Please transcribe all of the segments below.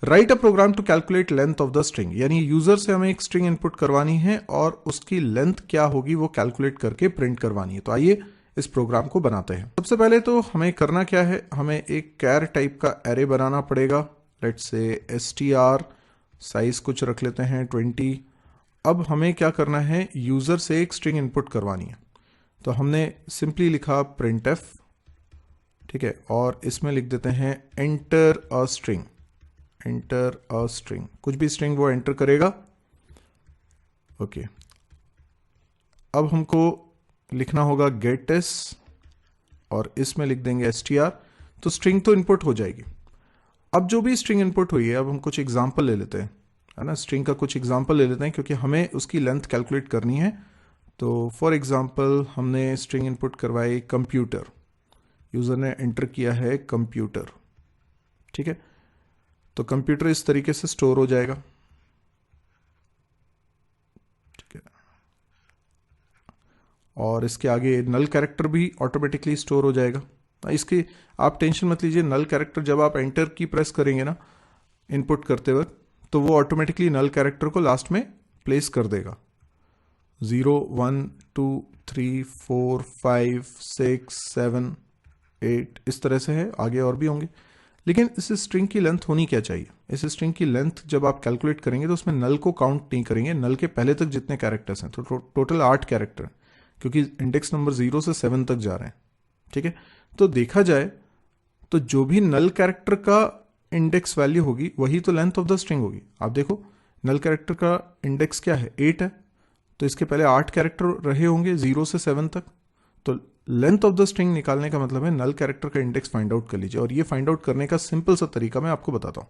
Right a program to calculate length of the string, यानी user से हमें एक स्ट्रिंग इनपुट करवानी है और उसकी लेंथ क्या होगी वो कैलकुलेट करके प्रिंट करवानी है। तो आइए इस प्रोग्राम को बनाते हैं। सबसे पहले तो हमें करना क्या है, हमें एक कैर टाइप का एरे बनाना पड़ेगा। लेट्स से str, साइज कुछ रख लेते हैं 20। अब हमें क्या करना है, यूजर से एक स्ट्रिंग इनपुट करवानी है। तो हमने सिंपली लिखा printf, ठीक है, और इसमें लिख देते हैं enter a string, enter a string, कुछ भी स्ट्रिंग वो एंटर करेगा। ओके, अब हमको लिखना होगा गेटS और इसमें लिख देंगे str। तो स्ट्रिंग तो इनपुट हो जाएगी। अब जो भी स्ट्रिंग इनपुट हुई है, अब हम कुछ एग्जांपल ले लेते हैं, है ना, स्ट्रिंग का कुछ एग्जांपल ले लेते हैं क्योंकि हमें उसकी लेंथ कैलकुलेट करनी है। तो फॉर एग्जांपल हमने स्ट्रिंग इनपुट करवाई कंप्यूटर, यूजर ने एंटर किया है कंप्यूटर, ठीक है। तो कंप्यूटर इस तरीके से स्टोर हो जाएगा, ठीक है, और इसके आगे नल कैरेक्टर भी ऑटोमेटिकली स्टोर हो जाएगा। इसकी आप टेंशन मत लीजिए, नल कैरेक्टर जब आप एंटर की प्रेस करेंगे ना इनपुट करते वक्त, तो वो ऑटोमेटिकली नल कैरेक्टर को लास्ट में प्लेस कर देगा। 0 1 2 3 4 5 6 7 8 इस तरह से है, आगे और भी होंगे। लेकिन इस स्ट्रिंग की लेंथ होनी क्या चाहिए, इस स्ट्रिंग की लेंथ जब आप कैलकुलेट करेंगे तो उसमें नल को काउंट नहीं करेंगे, नल के पहले तक जितने कैरेक्टर्स हैं, तो टोटल 8 कैरेक्टर, क्योंकि इंडेक्स नंबर 0 से 7 तक जा रहे हैं, ठीक है। तो देखा जाए तो जो भी नल कैरेक्टर का इंडेक्स वैल्यू होगी वही तो लेंथ ऑफ द स्ट्रिंग होगी। आप देखो नल कैरेक्टर का इंडेक्स क्या है, 8 है, तो इसके पहले 8 कैरेक्टर रहे होंगे 0 से 7 तक। तो लेंथ ऑफ द स्ट्रिंग निकालने का मतलब है नल कैरेक्टर का इंडेक्स फाइंड आउट कर लीजिए। और ये फाइंड आउट करने का सिंपल सा तरीका मैं आपको बताता हूँ।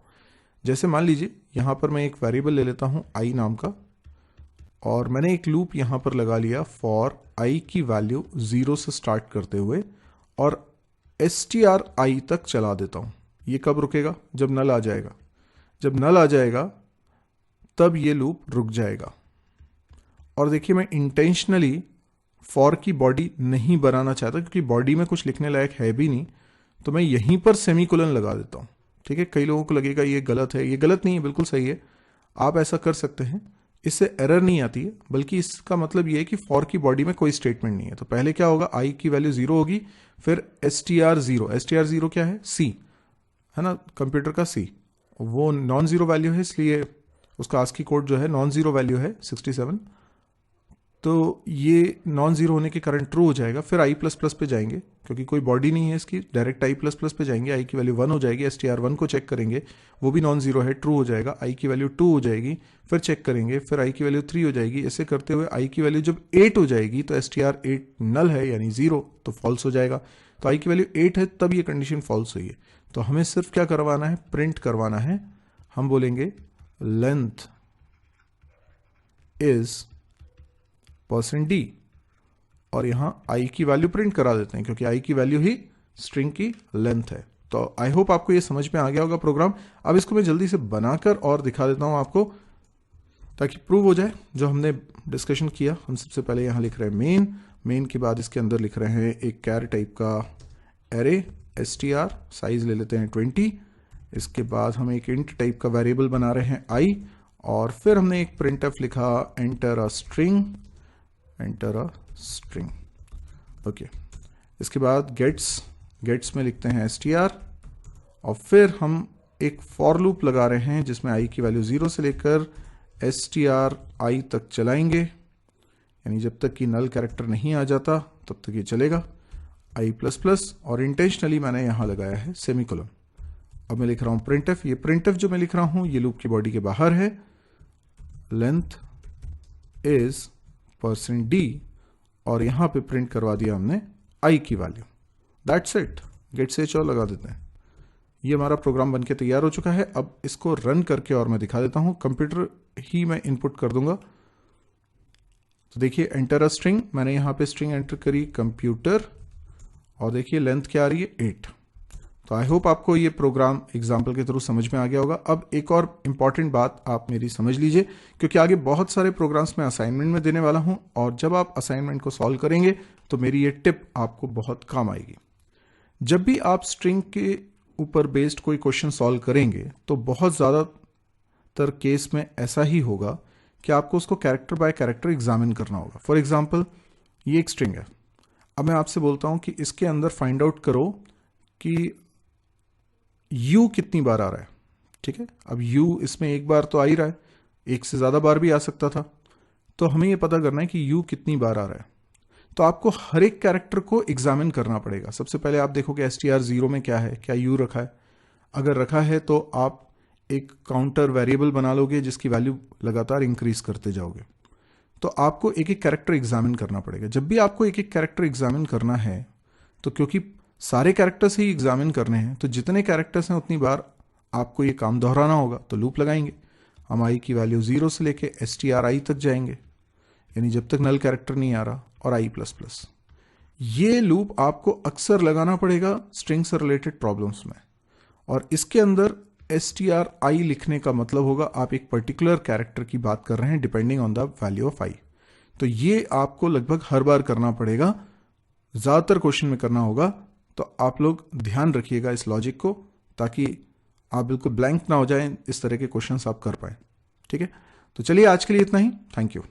जैसे मान लीजिए यहां पर मैं एक वेरिएबल ले लेता हूं i नाम का, और मैंने एक लूप यहां पर लगा लिया फॉर i की वैल्यू 0 से स्टार्ट करते हुए और str i तक चला देता हूं। ये कब रुकेगा, जब नल आ जाएगा। जब नल आ जाएगा तब ये लूप रुक जाएगा। और देखिए मैं इंटेंशनली फॉर की बॉडी नहीं बनाना चाहता क्योंकि बॉडी में कुछ लिखने लायक है भी नहीं, तो मैं यहीं पर सेमीकोलन लगा देता हूं, ठीक है। कई लोगों को लगेगा ये गलत है, ये गलत नहीं है, बिल्कुल सही है, आप ऐसा कर सकते हैं, इससे एरर नहीं आती है, बल्कि इसका मतलब ये है कि फॉर की बॉडी में कोई स्टेटमेंट नहीं है। तो पहले क्या होगा, i की वैल्यू 0 होगी, फिर str0, str0 क्या है, c, है ना, कंप्यूटर का c, वो नॉन जीरो वैल्यू है, इसलिए उसका आस्की कोड जो है नॉन जीरो वैल्यू है 67। तो ये नॉन जीरो होने के कारण ट्रू हो जाएगा। फिर i प्लस प्लस पे जाएंगे क्योंकि कोई बॉडी नहीं है इसकी, डायरेक्ट i प्लस प्लस पे जाएंगे, i की वैल्यू 1 हो जाएगी, str1 को चेक करेंगे, वो भी नॉन जीरो है, ट्रू हो जाएगा, i की वैल्यू 2 हो जाएगी, फिर चेक करेंगे, फिर i की वैल्यू 3 हो जाएगी। ऐसे करते हुए i की वैल्यू जब 8 हो जाएगी तो str8 नल है यानी 0, तो फॉल्स हो जाएगा। तो i की वैल्यू 8 है तब ये कंडीशन फॉल्स हुई है। तो हमें सिर्फ क्या करवाना है, प्रिंट करवाना है। हम बोलेंगे लेंथ इज %d और यहां i की वैल्यू प्रिंट करा देते हैं क्योंकि i की वैल्यू ही स्ट्रिंग की लेंथ है। तो आई होप आपको ये समझ में आ गया होगा प्रोग्राम। अब इसको मैं जल्दी से बनाकर और दिखा देता हूं आपको ताकि प्रूव हो जाए जो हमने डिस्कशन किया। हम सबसे पहले यहां लिख रहे हैं मेन के बाद इसके अंदर लिख रहे हैं एक कैर टाइप का एरे str, साइज ले लेते हैं 20। इसके बाद हम एक इंट टाइप का वेरिएबल बना रहे हैं i, और फिर हमने एक printf लिखा enter a string, enter a string. Okay, इसके बाद गेट्स में लिखते हैं str, और फिर हम एक फॉर लूप लगा रहे हैं जिसमें i की वैल्यू 0 से लेकर str i तक चलाएंगे, यानी जब तक कि नल कैरेक्टर नहीं आ जाता तब तक ये चलेगा, i प्लस प्लस, और इंटेंशनली मैंने यहां लगाया है सेमीकोलन। अब मैं लिख रहा हूं printf। ये printf जो मैं लिख रहा हूं ये लूप की बॉडी के बाहर है, लेंथ इज %d, और यहां पे प्रिंट करवा दिया हमने i की वैल्यू। दैट्स इट, गेट से और लगा देते हैं। ये हमारा प्रोग्राम बनके तैयार हो चुका है। अब इसको रन करके और मैं दिखा देता हूं, कंप्यूटर ही मैं इनपुट कर दूंगा। तो देखिए एंटर अ स्ट्रिंग, मैंने यहां पे स्ट्रिंग एंटर करी कंप्यूटर, और देखिए लेंथ क्या आ रही है 8। तो आई होप आपको ये प्रोग्राम एग्जाम्पल के थ्रू समझ में आ गया होगा। अब एक और इंपॉर्टेंट बात आप मेरी समझ लीजिए, क्योंकि आगे बहुत सारे प्रोग्राम्स मैं असाइनमेंट में देने वाला हूं, और जब आप असाइनमेंट को सॉल्व करेंगे तो मेरी ये टिप आपको बहुत काम आएगी। जब भी आप स्ट्रिंग के ऊपर बेस्ड कोई क्वेश्चन सॉल्व करेंगे तो बहुत ज़्यादातर केस में ऐसा ही होगा कि आपको उसको कैरेक्टर बाय कैरेक्टर एग्जामिन करना होगा। फॉर एग्जाम्पल, ये एक स्ट्रिंग है। अब मैं आपसे बोलता हूं कि इसके अंदर फाइंड आउट करो कि u कितनी बार आ रहा है। ठीक है, अब u इसमें एक बार तो आ ही रहा है, एक से ज़्यादा बार भी आ सकता था, तो हमें ये पता करना है कि u कितनी बार आ रहा है। तो आपको हर एक कैरेक्टर को एग्जामिन करना पड़ेगा। सबसे पहले आप देखोगे str0 में क्या है, क्या u रखा है। अगर रखा है तो आप एक काउंटर वेरिएबल बना लोगे जिसकी वैल्यू लगातार इंक्रीज करते जाओगे। तो आपको एक एक कैरेक्टर एग्जामिन करना पड़ेगा। जब भी आपको एक एक कैरेक्टर एग्जामिन करना है, तो क्योंकि सारे कैरेक्टर्स ही एग्जामिन करने हैं, तो जितने कैरेक्टर्स हैं उतनी बार आपको ये काम दोहराना होगा। तो लूप लगाएंगे, हम i की वैल्यू 0 से लेके stri तक जाएंगे, यानी जब तक नल कैरेक्टर नहीं आ रहा, और i++। ये लूप आपको अक्सर लगाना पड़ेगा स्ट्रिंग से रिलेटेड प्रॉब्लम्स में, और इसके अंदर stri लिखने का मतलब होगा आप एक पर्टिकुलर कैरेक्टर की बात कर रहे हैं depending on the value of i। तो ये आपको लगभग हर बार करना पड़ेगा, ज़्यादातर क्वेश्चन में करना होगा। तो आप लोग ध्यान रखिएगा इस लॉजिक को, ताकि आप बिल्कुल ब्लैंक ना हो जाएं, इस तरह के क्वेश्चंस आप कर पाए। ठीक है, तो चलिए आज के लिए इतना ही। Thank you.